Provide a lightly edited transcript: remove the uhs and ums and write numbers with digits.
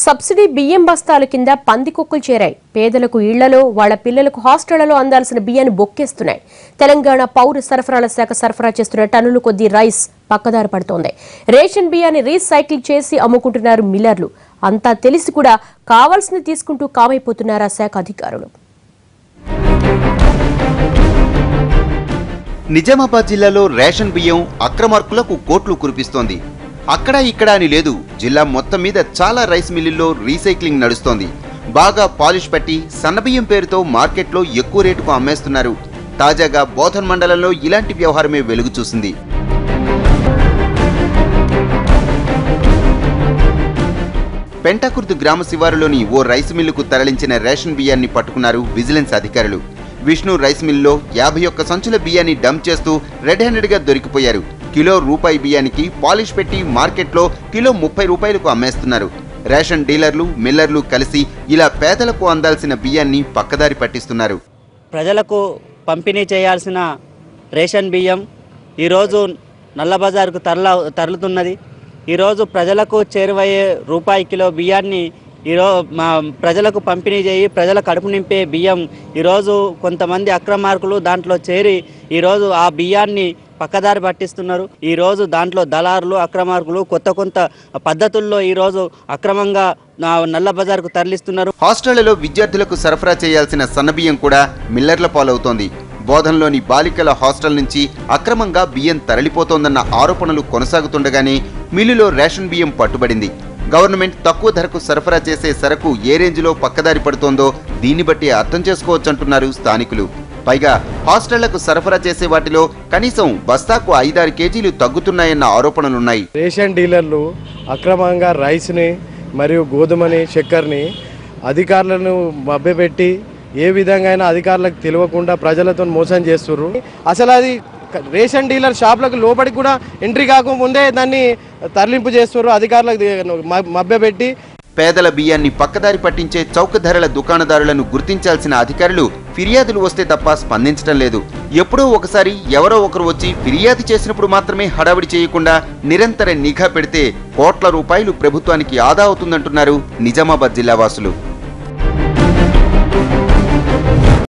Subsidy బియ్యం బస్తాల కింద పందికొక్కులు చేరాయి. పేదలకు ఇళ్లలో, వాళ్ల పిల్లలకు హాస్టళ్లలో అందాల్సిన బియ్యాన్ని బొక్కేస్తున్నాయి. తెలంగాణ పౌర సరఫరాల శాఖ సరఫరా చేస్తున్న టన్నుల కొద్దీ రైస్ పక్కదారి పడుతోంది. రేషన్ బియ్యాన్ని రీసైకిల్ చేసి అమ్ముకుంటున్నారు మిల్లర్లు. అంతా తెలిసి కూడా కావాల్సింది తీసుకుంటూ కామైపోతున్నారు ఆ శాఖ అధికారులు. నిజామాబాద్ జిల్లాలో రేషన్ బియ్యం అక్రమార్కులకు కోట్లు కురిపిస్తోంది. అక్కడ ఇక్కడ అని లేదు, జిల్లా మొత్తం మీద చాలా రైస్ మిల్లుల్లో రీసైక్లింగ్ నడుస్తోంది. బాగా పాలిష్ పట్టి సన్నబియ్యం పేరుతో మార్కెట్లో ఎక్కువ రేటుకు అమ్మేస్తున్నారు. తాజాగా బోధన్ మండలంలో ఇలాంటి వ్యవహారమే వెలుగు చూసింది. పెంటాకుర్తి గ్రామ శివారులోని ఓ రైస్ మిల్లుకు తరలించిన రేషన్ బియ్యాన్ని పట్టుకున్నారు విజిలెన్స్ అధికారులు. విష్ణు రైస్ మిల్లో 51 సంచుల బియ్యాన్ని డంప్ చేస్తూ రెడ్ హ్యాండెడ్గా దొరికిపోయారు. కిలో రూపాయి బియ్యానికి పాలిష్ పెట్టి మార్కెట్లో కిలో 30 రూపాయలకు అమ్మేస్తున్నారు. రేషన్ డీలర్లు, మిల్లర్లు కలిసి ఇలా పేదలకు అందాల్సిన బియ్యాన్ని పక్కదారి పట్టిస్తున్నారు. ప్రజలకు పంపిణీ చేయాల్సిన రేషన్ బియ్యం ఈరోజు నల్ల బజార్కు తరలుతున్నది. ఈరోజు ప్రజలకు చేరువయ్యే రూపాయి కిలో బియ్యాన్ని ప్రజలకు పంపిణీ చేయి ప్రజల కడుపు నింపే బియ్యం ఈరోజు కొంతమంది అక్రమార్కులు దాంట్లో చేరి ఈరోజు ఆ బియ్యాన్ని పక్కదారి పట్టిస్తున్నారు. ఈరోజు దాంట్లో దళారులు, అక్రమార్కులు కొత్త పద్ధతుల్లో ఈరోజు అక్రమంగా నల్ల బజార్కు తరలిస్తున్నారు. హాస్టళ్లలో విద్యార్థులకు సరఫరా చేయాల్సిన సన్నబియ్యం కూడా మిల్లర్ల పాలవుతోంది. బోధన్లోని బాలికల హాస్టల్ నుంచి అక్రమంగా బియ్యం తరలిపోతోందన్న ఆరోపణలు కొనసాగుతుండగానే మిల్లులో రేషన్ బియ్యం పట్టుబడింది. గవర్నమెంట్ తక్కువ ధరకు సరఫరా చేసే సరకు ఏ రేంజ్లో పక్కదారి పడుతోందో దీన్ని బట్టి అర్థం చేసుకోవచ్చంటున్నారు స్థానికులు. పైగా హాస్టళ్లకు సరఫరా చేసే వాటిలో కనీసం బస్తాకు 5-6 కేజీలు తగ్గుతున్నాయన్న ఆరోపణలున్నాయి. రేషన్ డీలర్లు అక్రమంగా రైస్ని మరియు గోధుమని, చక్కెరని అధికారులను మభ్యపెట్టి ఏ విధంగా అధికారులకు తెలియకుండా ప్రజలతో మోసం చేస్తున్నారు. అసలు అది రేషన్ డీలర్ షాపులకు లోపలికి కూడా ఎంట్రీ కాకముందే దాన్ని తరలింపు చేస్తున్నారు అధికారులకు మభ్యపెట్టి. పేదల బియ్యాన్ని పక్కదారి పట్టించే చౌక ధరల దుకాణదారులను గుర్తించాల్సిన అధికారులు ఫిర్యాదులు వస్తే తప్ప స్పందించడం లేదు. ఎప్పుడో ఒకసారి ఎవరో ఒకరు వచ్చి ఫిర్యాదు చేసినప్పుడు మాత్రమే హడావిడి చేయకుండా నిరంతర నిఘా పెడితే కోట్ల రూపాయలు ప్రభుత్వానికి ఆదా అవుతుందంటున్నారు నిజామాబాద్ జిల్లా వాసులు.